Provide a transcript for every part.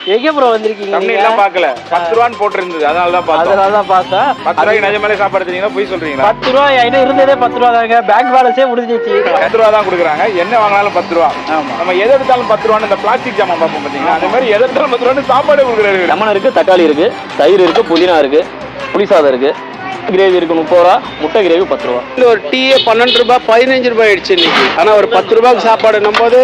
எங்க ப்ரோ வந்திருக்கீங்க? தமிழ்லாம் பார்க்கல. 10 ரூபான்னு போட்டுருந்தது. அதனால தான் பார்த்தேன். 10 ரூபாய்க்கு நிஜமாலே சாப்பாடு எடுத்தீங்கன்னா போய் சொல்றீங்களா? 10 ரூபாய் என்கிட்ட இருந்ததே 10 ரூபா தாங்க. பேங்க் பேலன்ஸே முடிஞ்சிச்சு. 10 ரூபா தான் கொடுக்குறாங்க. என்ன வாங்கினாலும் 10 ரூபா. நம்ம எதை எடுத்தாலும் 10 ரூபான்னு இந்த பிளாஸ்டிக் ஜாமான் பார்ப்போம் பார்த்தீங்களா? அந்த மாதிரி எதை எடுத்தாலும் 10 ரூபான்னு சாப்பாடு கொடுக்குறாரு. லெமன் இருக்கு, தக்காளி இருக்கு, தயிர் இருக்கு, புதினா இருக்கு, புளிசாதம் இருக்கு, கிரேவி இருக்கு 30 ரூபா, முட்டை கிரேவி 10 ரூபா. ஒரு டீயே 12 ரூபாய் 15 ரூபாய் ஆயிடுச்சு இன்னைக்கு. ஆனால் ஒரு 10 ரூபாய்க்கு சாப்பாடு நம்போது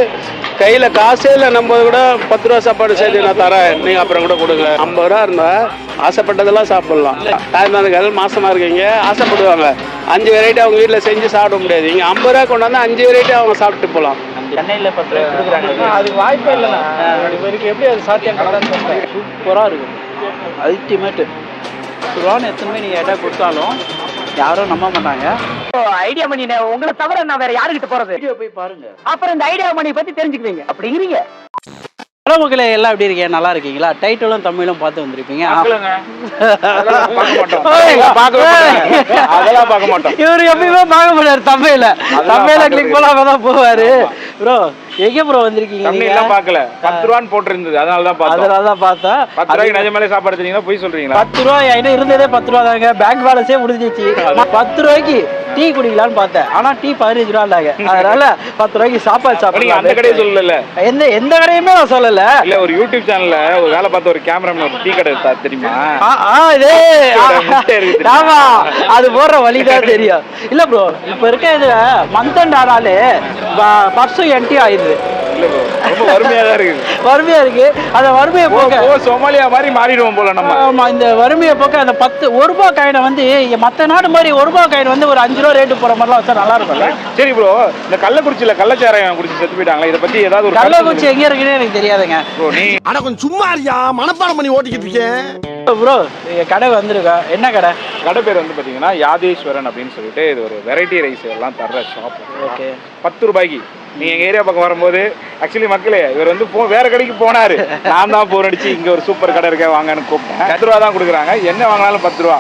கையில் காசே இல்லை நம்போது கூட 10 ரூபா சாப்பாடு சேர்த்து நான் தரேன், நீங்கள் அப்புறம் கூட கொடுங்க. 50 ரூபா இருந்தால் ஆசைப்பட்டதெல்லாம் சாப்பிடலாம். தாய்மார்கள் மாசமாக இருக்கீங்க ஆசைப்படுவாங்க. 5 வெரைட்டி அவங்க வீட்டில் செஞ்சு சாப்பிட முடியாது. இங்கே 50 ரூபா கொண்டாந்து 5 வெரைட்டி அவங்க சாப்பிட்டு போகலாம். சென்னையில் 10 ரூபாய் கொடுக்குறாங்க. அதுக்கு வாய்ப்பே இல்லைண்ணா. இவருக்கு எப்படி அது சாத்தியம் கடன் சூப்பராக இருக்கும். அல்டிமேட்டு 10 ரூபான்னு எத்தனை நீங்கள் எடை கொடுத்தாலும் யாரும் நம்ப மாட்டாங்க. ஐடியா மணி உங்களை தவிர நான் வேற யாருக்கிட்ட போறது? வீடியோ போய் பாருங்க. அப்புறம் இந்த ஐடியா மணி பத்தி தெரிஞ்சுக்குவீங்க. அப்படிங்கிறீங்க. ஹலோ மக்களே, எல்லாம் எப்படி இருக்கீங்க? நல்லா இருக்கீங்களா? டைட்டிலும் தமிழும் பார்த்து வந்திருப்பீங்க. அதெல்லாம் பார்க்க மாட்டோம். இவர் எப்பயுமே பார்க்க மாட்டாரு. தமிழ்ல கிளிக் பண்ணாம தான் போவாரு. ப்ரோ எங்க ப்ரோ வந்திருக்கீங்க? தமிழ்லாம் பார்க்கல. 10 ரூபான்னு போட்டுருந்தது. அதனால தான் பார்த்தேன். 10 ரூபாய்க்கு நிஜமாலே சாப்பாடு எடுத்தீங்கன்னா போய் சொல்றீங்களா? 10 ரூபாய் என்கிட்ட இருந்ததே 10 ரூபா தாங்க. பேங்க் பேலன்ஸே முடிஞ்சிச்சு. 10 ரூபாய்க்கு டீ குடிக்கலான்னு பார்த்தேன். ஆனா டீ 15 ரூபா இல்லைங்க. அதனால 10 ரூபாய்க்கு சாப்பாடு சாப்பிடுங்க. அந்த கடையை சொல்லல. எந்த கடையுமே நான் சொல்லல. இல்ல ஒரு யூடியூப் சேனல்ல ஒரு வேலை பார்த்த ஒரு கேமராமேன் ஒரு டீ கடை தெரியுமா? ஆமா, அது போடுற வழிதான் தெரியும். இல்ல ப்ரோ, இப்ப இருக்க இது மந்த் ஆனாலே பர்சம் என்டி ஆயிடுது. ரொம்ப வறுமையா தான் இருக்குது. வறுமையா இருக்கு. அந்த வறுமையை போக்க சோமாலியா மாதிரி மாறிடுவோம் போல நம்ம. ஆமா, இந்த வறுமையை போக்க அந்த 1 ரூபாய் காயினை வந்து மத்த நாடு மாதிரி 1 ரூபாய் காயின் வந்து ஒரு 5 ரூபா ரேட்டு போற மாதிரிலாம் வச்சா நல்லா இருக்கும்ல. சரி ப்ரோ, இந்த கள்ளக்குறிச்சியில கள்ளச்சாராயம் குடிச்சு செத்து போயிட்டாங்களா? இதை பத்தி ஏதாவது ஒரு கள்ளக்குறிச்சி எங்க இருக்குன்னு எனக்கு தெரியாதுங்க ப்ரோ. நீ ஆனா கொஞ்சம் சும்மா இருக்கியா? மனப்பாடம் பண்ணி ஓட்டிக்கிட்டு இருக்கேன் ப்ரோ. கடை வந்திருக்கா? என்ன கடை? கடை பேர் வந்து பாத்தீங்கன்னா யாதேஸ்வரன் அப்படின்னு சொல்லிட்டு இது ஒரு வெரைட்டி ரைஸ் எல்லாம் தர்ற ஷாப். ஓகே. 10 ரூபாய்க்கு நீங்க எங்க ஏரியா பக்கம் வரும்போது ஆக்சுவலி மக்களே இவர் வந்து வேற கடைக்கு போனாரு. நான் தான் போன் அடிச்சு இங்க ஒரு சூப்பர் கடை இருக்க வாங்கன்னு கூப்பிட்டேன். 10 ரூபா தான் கொடுக்குறாங்க. என்ன வாங்கினாலும் 10 ரூபா.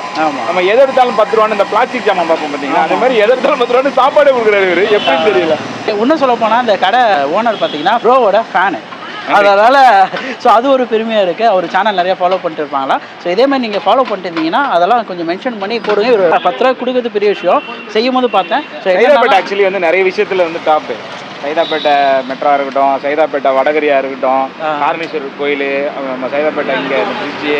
நம்ம எதை எடுத்தாலும் 10 ரூபான்னு இந்த பிளாஸ்டிக் ஜாமான் பார்ப்போம் பாத்தீங்கன்னா அந்த மாதிரி எதை எடுத்தாலும் 10 ரூபான்னு சாப்பாடு கொடுக்குறாரு இவரு. எப்படி தெரியல. இன்னும் சொல்ல போனா இந்த கடை ஓனர் பாத்தீங்கன்னா ப்ரோவோட ஃபேனு. அதனால ஸோ அது ஒரு பெருமையாக இருக்குது. அவர் சேனல் நிறைய ஃபாலோ பண்ணிட்டு இருப்பாங்களா? ஸோ இதே மாதிரி நீங்கள் ஃபாலோ பண்ணிட்டு இருந்தீங்கன்னா அதெல்லாம் கொஞ்சம் மென்ஷன் பண்ணி போடுங்க. ஒரு 10 ரூபா கொடுக்குறது பெரிய விஷயம். செய்யும் போது பார்த்தேன். ஸோ சைதாப்பேட்டை ஆக்சுவலி வந்து நிறைய விஷயத்துல வந்து டாப்பு. சைதாப்பேட்டை மெட்ரா இருக்கட்டும், சைதாப்பேட்டை வடகரியா இருக்கட்டும், காரணேஸ்வரர் கோயில், நம்ம சைதாப்பேட்டை இங்கே பிரிட்ஜு,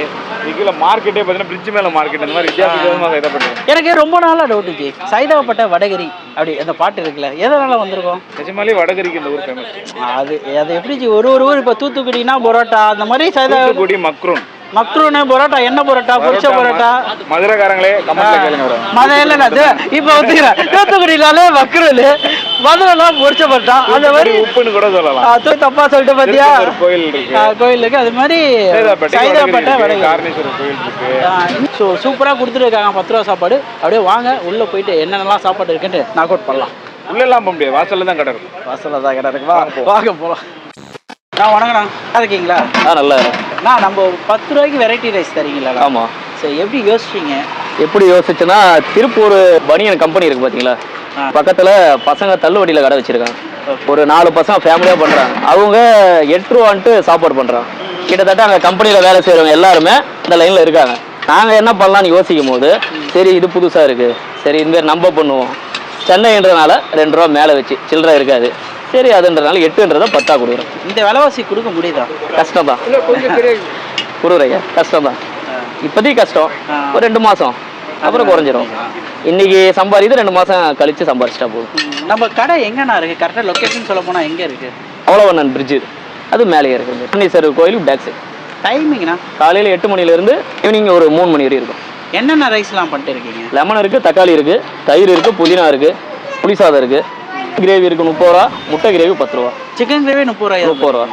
இதுல மார்க்கெட்டே பார்த்தீங்கன்னா பிரிட்ஜ் மேலே மார்க்கெட் அந்த மாதிரி வித்தியாசமாக சைதாப்பேட்டை. எனக்கு ரொம்ப நாளாக டவுட் இருந்துச்சு. சைதாப்பேட்டை வடகரி அப்படி அந்த பாட்டு இருக்குல்ல, எதனால வந்திருக்கோம்? நிஜமாலே வடகரிக்கு இந்த ஊர் ஃபேமஸ். அது எப்படி ஒரு ஊர் இப்போ தூத்துக்குடினா பரோட்டா அந்த மாதிரி தூத்துக்குடி மக்ரூன் பரோட்டா, என்ன பரோட்டா, பொரிச்ச பரோட்டா. மதுரைக்காரங்களே கமெண்ட்ல கேளுங்க. மதுரை இல்ல இப்போ வந்துக்கிறேன். தூத்துக்குடினாலே மக்ரூன், மதுரைலாம் பொரிச்ச பரோட்டா. அந்த மாதிரி உப்புன்னு கூட சொல்லலாம். தப்பா சொல்லிட்டு பாத்தியா? கோயில் இருக்கு. அது மாதிரி சைதாப்பேட்டை காரணேஸ்வரர் கோயில் இருக்கு. ஸோ சூப்பராக கொடுத்துருக்காங்க 10 ரூபா சாப்பாடு. அப்படியே வாங்க உள்ள போயிட்டு என்னென்னலாம் சாப்பாடு இருக்குன்னு நாக் அவுட் பண்ணலாம். உள்ளெல்லாம் போக முடியாது, வாசல்ல தான் கடை இருக்கும். வாசல்ல தான் கடை இருக்கு. வாங்க போகலாம். வணக்கண்ணா, நல்லா இருக்கீங்களா? நல்லா இருக்கு. நம்ம 10 ரூபாய்க்கு வெரைட்டி ரைஸ் தரீங்களா? ஆமா. சரி, எப்படி யோசிச்சீங்க? எப்படி யோசிச்சுன்னா, திருப்பூர் பனியன் கம்பெனி இருக்கு பாத்தீங்களா, பக்கத்துல பசங்க தள்ளுவண்டியில கடை வச்சிருக்காங்க. ஒரு 4 பசங்க ஃபேமிலியா பண்றாங்க. அவங்க 8 ரூபான்ட்டு சாப்பாடு பண்றாங்க. கிட்டத்தட்ட அங்க கம்பெனியில வேலை செய்யறவங்க எல்லாருமே இந்த லைன்ல இருக்காங்க. நாங்க என்ன பண்ணலாம்னு யோசிக்கும் போது, சரி இது புதுசா இருக்கு, சரி இந்த மாதிரி நம்ம பண்ணுவோம். சென்னைன்றதுனால 2 ரூபா மேல வச்சு சில்லறை இருக்காது, சரி அதுன்றதுனால 8ன்றதை 10 கொடுக்குறோம். இந்த விலைவாசி கொடுக்க முடியுதா? கஷ்டம் தான் குருரையா, கஷ்டம் தான். இப்போதைக்கு கஷ்டம். ஒரு 2 மாசம் அப்புறம் குறைஞ்சிரும். இன்னைக்கு சம்பாதித்து 2 மாசம் கழிச்சு சம்பாதிச்சிட்டா போதும். நம்ம கடை எங்கண்ணா இருக்கு? கரெக்டாக லொக்கேஷன் சொல்ல போனா எங்க இருக்கு? அவ்வளோவண்ணன் பிரிட்ஜு, அது மேலேயே இருக்குது. காரணேஸ்வரர் கோயிலுக்கு பேக் சைடு. டைமிங்ண்ணா காலையில் 8 மணிலேருந்து ஈவினிங் ஒரு 3 மணி வரை இருக்கும். என்னென்ன ரைஸ்லாம் பண்ணிட்டு இருக்கீங்க? லெமன் இருக்கு, தக்காளி இருக்கு, தயிர் இருக்கு, புதினா இருக்கு, புளிசாதம் இருக்கு, கிரேவி இருக்கு 30 ரூபா, முட்டை கிரேவி 10 ரூபா, சிக்கன் கிரேவி 30 ரூபா.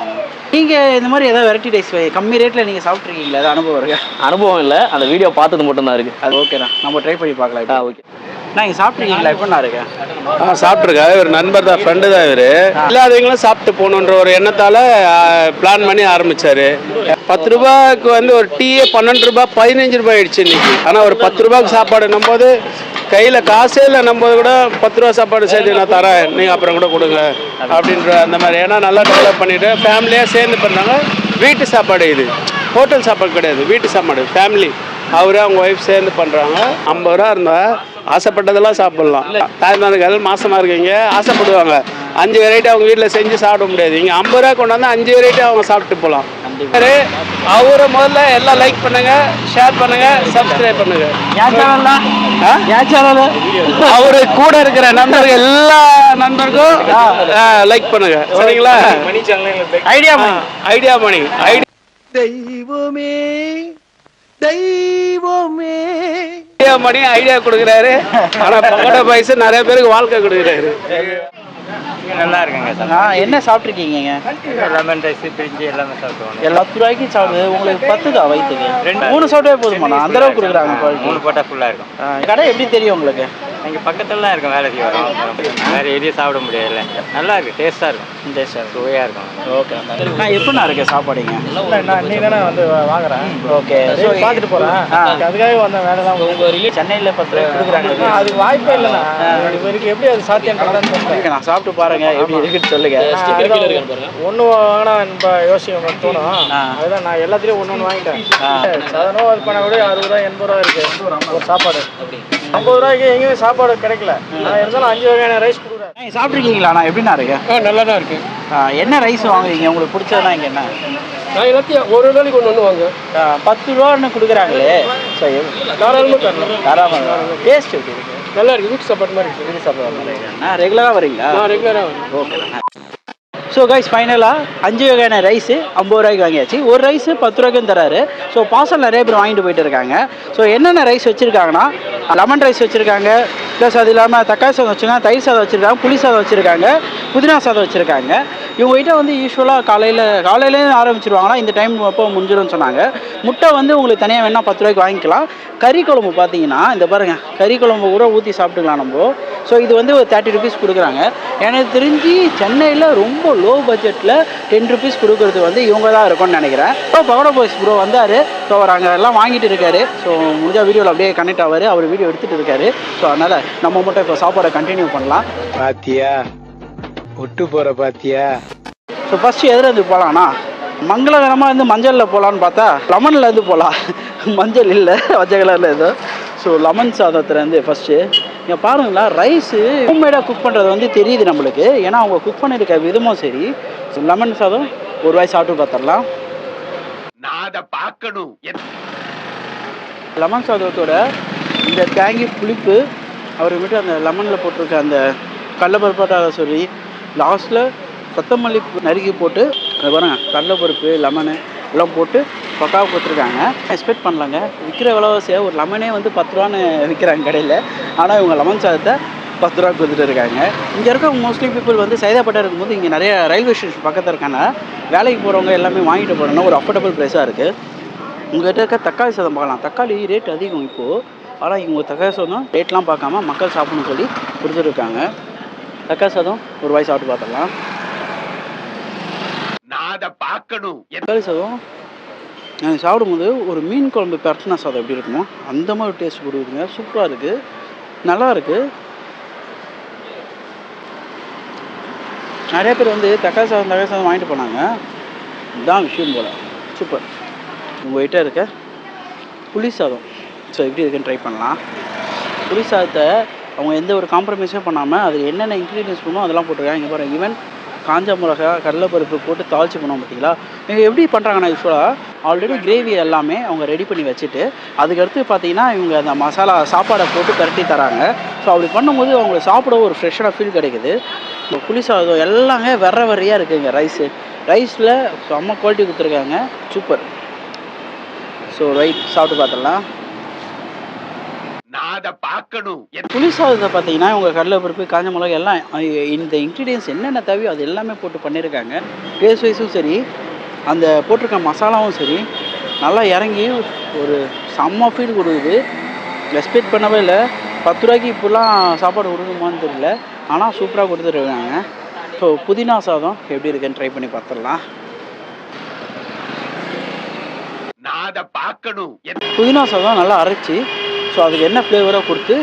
நீங்க இந்த மாதிரி ஏதாவது வெரைட்டி ரைஸ் கம்மி ரேட்ல நீங்க சாப்பிட்ருக்கீங்களா? அது அனுபவம் இருக்கு? அனுபவம் இல்லை, அந்த வீடியோ பார்த்தது மட்டும்தான் இருக்கு. அது ஓகேண்ணா, நம்ம ட்ரை பண்ணி பார்க்கலாம். ஓகே. நான் இங்கே சாப்பிட்ருக்கீங்களா? இப்போ நான் இருக்கேன். சாப்பிட்ருக்கேன். இவர் நண்பர் தான், ஃப்ரெண்டு தான். இவர் இல்லாதவங்களும் சாப்பிட்டு போகணுன்ற ஒரு எண்ணத்தால் பிளான் பண்ணி ஆரம்பித்தார். 10 ரூபாய்க்கு வந்து ஒரு டீயே 12 ரூபாய் 15 ரூபாய் ஆயிடுச்சு இன்னைக்கு. ஆனால் ஒரு 10 ரூபாய்க்கு சாப்பாடு நம்போது கையில் காசே இல்லை நம்போது கூட 10 ரூபா சாப்பாடு சேர்த்து நான் தரேன், நீங்கள் அப்புறம் கூட கொடுங்க அப்படின்ற அந்த மாதிரி. ஏன்னா நல்லா டெவலப் பண்ணிவிட்டு ஃபேமிலியாக சேர்ந்து பண்ணுறாங்க. வீட்டு சாப்பாடு இது, ஹோட்டல் சாப்பாடு கிடையாது, வீட்டு சாப்பாடு. ஃபேமிலி அவரு அவங்க ஒய்ஃப் சேர்ந்து பண்ணுறாங்க. 50 ரூபா இருந்தால் ஆசைப்பட்டதெல்லாம் சாப்பிட்லாம். தாய்மார்கள் மாசமாக இருக்கீங்க ஆசைப்படுவாங்க, 5 வெரைட்டி அவங்க வீட்டில் செஞ்சு சாப்பிட முடியாது. இங்கே 50 ரூபா கொண்டு வந்து 5 வெரைட்டி அவங்க சாப்பிட்டு போகலாம். அவரை முதல்ல எல்லாம் லைக் பண்ணுங்க, ஷேர் பண்ணுங்க, சப்ஸ்கிரைப் பண்ணுங்க. அவரு கூட இருக்கிற நண்பர்கள் எல்லா நண்பருக்கும் லைக் பண்ணுங்க, சரிங்களா? ஐடியா மணி தெய்வமே தெய்வமே ஐடியா மணி ஐடியா கொடுக்குறாரு. ஆனா பக்கோடா பாய்ஸ் நிறைய பேருக்கு வாழ்க்கை கொடுக்குறாரு. நல்லா இருக்குங்க சார். என்ன சாப்பிட்ருக்கீங்க? லெமன் ரைஸ், பிரிஞ்சி எல்லாமே சாப்பிடுவோம். 10 ரூபாய்க்கு சாப்பிடுது உங்களுக்கு 10 தான் வயிற்றுக்கு. 3 சாப்பிட்டே போதுமாண்ணா? அந்த அளவுக்கு கொடுக்குறாங்க. 3 போட்டால் ஃபுல்லாக இருக்கும். கடை எப்படி தெரியும் உங்களுக்கு? இங்கே பக்கத்துலலாம் இருக்கும், வேலைக்கு வரும். வேறு எதையும் சாப்பிட முடியல. நல்லா இருக்குது, டேஸ்ட்டாக இருக்கும், டேஸ்ட்டாக சுவையாக இருக்கும். ஓகே நான் எப்படிண்ணா இருக்கேன் சாப்பாடுங்க? நான் நீ தானே வந்து வாங்குறேன். ஓகே பார்த்துட்டு போகிறேன், அதுக்காக வந்த வேலைலாம். உங்கள் சென்னையில் 10 ரூபாய்க்கு கொடுக்குறாங்க. அதுக்கு வாய்ப்பே இல்லைண்ணா. இவருக்கு எப்படி அது சாத்தியம் பண்ணலான்னு நான் சாப்பிட்டு பாருங்க எப்படி இருக்குன்னு சொல்லுங்க. ஒன்று வாங்கினா நம்ம யோசிக்க தோணும். அதுதான் நான் எல்லாத்துலேயும் ஒன்று வாங்கிட்டேன். சாதாரணமாக அது பண்ண கூட 60 ரூபா 80 ரூபா இருக்குது ஒரு சாப்பாடு. 50 ரூபாய்க்கு எங்கேயுமே சாப்பாடு கிடைக்கல. நான் இருந்தாலும் 5 வகையான ரைஸ் கொடுக்குறேன். சாப்பிட்ருக்கீங்களா? நான் எப்படிண்ணா இருக்கு? நல்லா தான் இருக்கு. என்ன ரைஸ் வாங்குவீங்க? உங்களுக்கு பிடிச்சதுனா இங்கே என்ன? நான் எல்லாத்தையும் ஒரு நாளைக்கு ஒன்று வாங்க. 10 ரூபான்னு கொடுக்குறாங்களே. ஸோ தாராளமாக தரலாம். தாராளமாக. டேஸ்ட் எப்படி இருக்கு? நல்லா இருக்குது, வீட்டு சாப்பாடு மாதிரி இருக்குது. வீட்டு சாப்பாடு மாதிரி இருக்குண்ணா. ரெகுலராக வரீங்களா? நான் ரெகுலராக வரேன். ஓகேண்ணா. ஸோ கைஸ் ஃபைனலாக 5 வகையான ரைஸு 50 ரூபாய்க்கு வாங்கியாச்சு. ஒரு ரைஸு 10 ரூபாய்க்கும் தராரு. ஸோ பார்சல் நிறைய பேர் வாங்கிட்டு போயிட்டு இருக்காங்க. ஸோ என்னென்ன ரைஸ் வச்சுருக்காங்கன்னா லெமன் ரைஸ் வச்சுருக்காங்க, ப்ளஸ் அது இல்லாமல் தக்காளி சாதம் வச்சுருக்காங்க, தயிர் சாதம் வச்சுருக்காங்க, புளி சாதம் வச்சுருக்காங்க, புதினா சாதம் வச்சுருக்காங்க. இவங்ககிட்ட வந்து யூஸ்வலாக காலையிலே ஆரம்பிச்சிருவாங்களா, இந்த டைம் அப்போ முடிஞ்சிடும்னு சொன்னாங்க. முட்டை வந்து உங்களுக்கு தனியாக வேணால் 10 ரூபாய்க்கு வாங்கிக்கலாம். கறி குழம்பு பார்த்தீங்கன்னா இந்த பாருங்கள், கறி குழம்பு கூட ஊற்றி சாப்பிட்டுக்கலாம் நம்ம. ஸோ இது வந்து ஒரு 30 ருபீஸ் கொடுக்குறாங்க. எனக்கு தெரிஞ்சு சென்னையில் ரொம்ப லோ பட்ஜெட்டில் 10 ருபீஸ் கொடுக்குறது வந்து இவங்க தான் இருக்கும்னு நினைக்கிறேன். ஸோ பகோடா பாய்ஸ் ப்ரோ வந்தார். ஸோ அவர் அங்கே எல்லாம் வாங்கிட்டு இருக்காரு. ஸோ முடிஞ்ச வீடியோவில் அப்படியே கனெக்ட் ஆவார். அவர் வீடியோ எடுத்துகிட்டு இருக்காரு. ஸோ அதனால் நம்ம மட்டும் இப்போ சாப்பாடை கண்டினியூ பண்ணலாம். பாத்தியா ஒட்டு போற பாத்தியா? ஸோ ஃபஸ்ட்டு எதுலேருந்து போகலான்னா, மங்களகரமாக இருந்து மஞ்சளில் போகலான்னு பார்த்தா லெமனில் இருந்து போகலாம். மஞ்சள் இல்லை, பச்சை கலரில் ஏதோ. ஸோ லெமன் சாதத்துலேருந்து ஃபஸ்ட்டு இங்கே பாருங்களா, ரைஸு ஹோம்மேடாக குக் பண்ணுறது வந்து தெரியுது நம்மளுக்கு. ஏன்னா அவங்க குக் பண்ணியிருக்க விதமும் சரி. ஸோ லெமன் சாதம் ஒரு வாய் சாப்பிட்டு பார்த்துடலாம். நான் அதை பார்க்கணும். லெமன் சாதத்தோட இந்த தேங்கி புளிப்பு, அவர் விட்டு அந்த லெமனில் போட்டிருக்க அந்த கடலைப்பருப்பாட்டாக சொல்லி லாஸ்ட்டில் கொத்தமல்லி நறுக்கி போட்டு அது பாருங்க, கடலைப்பருப்பு லெமனு எல்லாம் போட்டு பக்காவாக கொடுத்துருக்காங்க. எக்ஸ்பெக்ட் பண்ணலாங்க. விற்கிற விலைவாசியை ஒரு லெமனே வந்து 10 ரூபான்னு விற்கிறாங்க கடையில். ஆனால் இவங்க லெமன் சாதத்தை 10 ரூபா கொடுத்துட்டு இருக்காங்க. இங்கே இருக்க மோஸ்ட்லி பீப்புள் வந்து சைதாப்பேட்டை இருக்கும்போது இங்கே நிறைய ரயில்வே ஸ்டேஷன் பக்கத்தில் இருக்காங்க. வேலைக்கு போகிறவங்க எல்லாமே வாங்கிட்டு போகிறோன்னா ஒரு அஃபோர்டபுள் ப்ரைஸாக இருக்குது. உங்கள்கிட்ட இருக்க தக்காளி சாதம் பார்க்கலாம். தக்காளி ரேட் அதிகம் இப்போது. ஆனால் இவங்க தக்காளி சாதம் ரேட்லாம் பார்க்காம மக்கள் சாப்பிடணும்னு சொல்லி கொடுத்துருக்காங்க. தக்காளி சாதம் ஒரு வாய் சாப்பிட்டு பார்த்துடலாம். நான் அதை பார்க்கணும். தக்காளி சாதம் நாங்கள் சாப்பிடும்போது ஒரு மீன் குழம்பு பரட்டினா சாதம் எப்படி இருக்குமோ அந்த மாதிரி டேஸ்ட் கொடுக்குதுங்க. சூப்பராக இருக்குது, நல்லா இருக்குது. நிறைய பேர் வந்து தக்காளி சாதம் வாங்கிட்டு போனாங்க. இதுதான் விஷயம் போல். சூப்பர். உங்கள்கிட்ட இருக்க புளி சாதம் ஸோ எப்படி இருக்குன்னு ட்ரை பண்ணலாம். புளி சாதத்தை அவங்க எந்த ஒரு காம்ப்ரமைஸும் பண்ணாமல் அது என்னென்ன இன்க்ரீடியன்ஸ் பண்ணுமோ அதெல்லாம் போட்டிருக்காங்க. இங்கே பாருங்கள், ஈவன் காஞ்ச மிளகா கடலைப்பருப்பு போட்டு தாளிச்சு பண்ணுவோம் பார்த்தீங்களா. இவங்க எப்படி பண்ணுறாங்கன்னா யூஸ்வலாக ஆல்ரெடி கிரேவி எல்லாமே அவங்க ரெடி பண்ணி வச்சுட்டு அதுக்கடுத்து பார்த்தீங்கன்னா இவங்க அந்த மசாலா சாப்பாடை போட்டு பரட்டி தராங்க. ஸோ அப்படி பண்ணும்போது அவங்களுக்கு சாப்பிட ஒரு ஃப்ரெஷ்ஷான ஃபீல் கிடைக்குது. இந்த புளி சாதம் எல்லாமே வரையாக இருக்குதுங்க. ரைஸில் செம்ம குவாலிட்டி கொடுத்துருக்காங்க. சூப்பர். ஸோ ரைட் சாப்பிட்டு பார்த்துடலாம். நான் அதை பார்க்கணும். புளி சாதத்தை பார்த்தீங்கன்னா இவங்க கடலைப்பருப்பு காஞ்ச மிளகா எல்லாம் இந்த இன்க்ரீடியன்ஸ் என்னென்ன தேவையோ அது எல்லாமே போட்டு பண்ணியிருக்காங்க. டேஸ்ட் வைஸும் சரி, அந்த போட்டிருக்க மசாலாவும் சரி, நல்லா இறங்கி ஒரு செம்ம ஃபீல் கொடுக்குது. எக்ஸ்பெக்ட் பண்ணவே இல்லை. 10 ரூபாய்க்கு இப்போலாம் சாப்பாடு கொடுக்குமான்னு தெரியல. ஆனால் சூப்பராக கொடுத்துருக்காங்க. ஸோ புதினா சாதம் எப்படி இருக்குன்னு ட்ரை பண்ணி பார்த்துடலாம். நான் அதை பார்க்கணும். புதினா சாதம் நல்லா அரைச்சி ஸோ அதுக்கு என்ன ஃப்ளேவராக கொடுத்து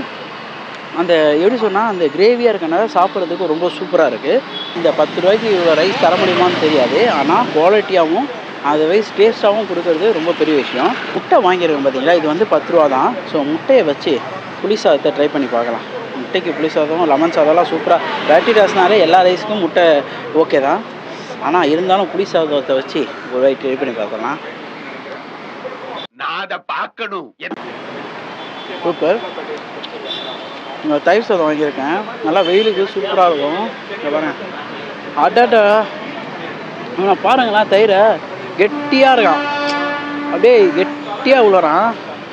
அந்த எப்படி சொன்னால் அந்த கிரேவியாக இருக்கனால சாப்பிட்றதுக்கு ரொம்ப சூப்பராக இருக்குது. இந்த 10 ரூபாய்க்கு இவ்வளோ ரைஸ் தர முடியுமான்னு தெரியாது. ஆனால் குவாலிட்டியாகவும் அதர்வைஸ் டேஸ்ட்டாகவும் கொடுக்கறது ரொம்ப பெரிய விஷயம். முட்டை வாங்கியிருக்கேன் பார்த்தீங்களா, இது வந்து 10 ரூபா தான். ஸோ முட்டையை வச்சு புளி சாதத்தை ட்ரை பண்ணி பார்க்கலாம். முட்டைக்கு புளி சாதம், லெமன் சாதம்லாம் சூப்பராக. வெரைட்டி ரைஸ்னாலே எல்லா ரைஸுக்கும் முட்டை ஓகே தான். ஆனால் இருந்தாலும் புளி சாதத்தை வச்சு ஒரு வாய் ட்ரை பண்ணி பார்க்கலாம். நான் அதை பார்க்கணும். சூப்பர். இங்கே தயிர் சாதம் வாங்கியிருக்கேன், நல்லா வெயிலுக்கு சூப்பராக இருக்கும். இங்கே பாருங்க, அடாடா நான் பாருங்களேன், தயிரை கெட்டியாக இருக்கான், அப்படியே கெட்டியாக உள்ள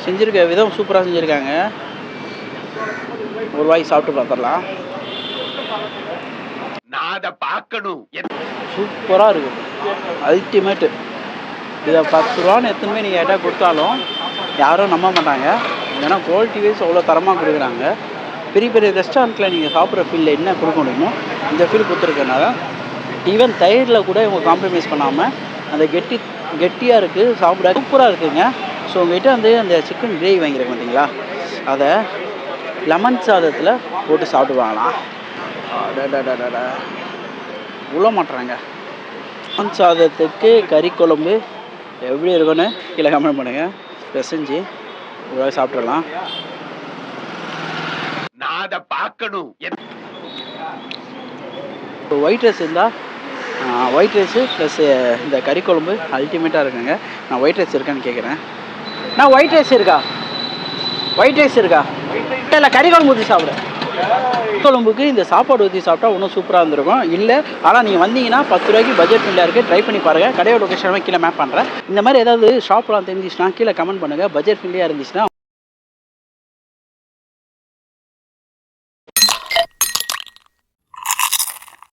செஞ்சுருக்க விதம் சூப்பராக செஞ்சுருக்காங்க. ஒரு வாய் சாப்பிட்டு பார்த்துடலாம். நான் அதை பார்க்கணும். சூப்பராக இருக்கும், அல்டிமேட்டு. இதை 10 ரூபான்னு எத்தனை நீங்கள் எதாவது கொடுத்தாலும் யாரும் நம்ப மாட்டாங்க. ஏன்னா குவாலிட்டி வைஸ் அவ்வளோ தரமாக கொடுக்குறாங்க. பெரிய பெரிய ரெஸ்டாரண்ட்டில் நீங்கள் சாப்பிட்ற ஃபீலில் என்ன கொடுக்க முடியுமோ இந்த ஃபீல் கொடுத்துருக்கனால ஈவன் தயிரில் கூட இவங்க காம்ப்ரமைஸ் பண்ணாமல் அந்த கெட்டியாக இருக்குது, சாப்பிட சூப்பராக இருக்குதுங்க. ஸோ உங்கள்கிட்ட வந்து அந்த சிக்கன் கிரேவி வாங்கியிருக்கேன் பார்த்தீங்களா, அதை லெமன் சாதத்தில் போட்டு சாப்பிடுவாங்களாம். டடடடடா உள்ள மாட்டுறாங்க. லெமன் சாதத்துக்கு கறி குழம்பு எப்படி இருக்குன்னு கீழே கமெண்ட் பண்ணுங்கள். பிசைஞ்சு ஒரு சாப்பிட்றலாம். நான் அதை பார்க்கணும். இப்போ ஒயிட் ரைஸ் இருந்தால் ஒயிட் ரைஸு ப்ளஸ் இந்த கறி குழம்பு அல்டிமேட்டாக இருக்குங்க. நான் ஒயிட் ரைஸ் இருக்கான்னு கேட்குறேன். நான் ஒயிட் ரைஸ் இருக்கா, ஒயிட் ரைஸ் இருக்கா, இல்லை கறி குழம்பு ஊற்றி சாப்பிட்றேன். குழம்புக்கு இந்த சாப்பாடு ஊற்றி சாப்பிட்டா இன்னும் சூப்பராக இருந்திருக்கும். இல்லை ஆனால் நீங்கள் வந்தீங்கன்னா 10 ரூபாய்க்கு பட்ஜெட் ஃப்ரெண்ட்லியாக இருக்குது, ட்ரை பண்ணி பாருங்கள். கடையோட லொக்கேஷன் கீழே மேப் பண்ணுறேன். இந்த மாதிரி ஏதாவது ஷாப்லாம் தெரிஞ்சிச்சுன்னா கீழே கமெண்ட் பண்ணுங்கள். பட்ஜெட் ஃப்ரெண்ட்லியாக இருந்துச்சுன்னா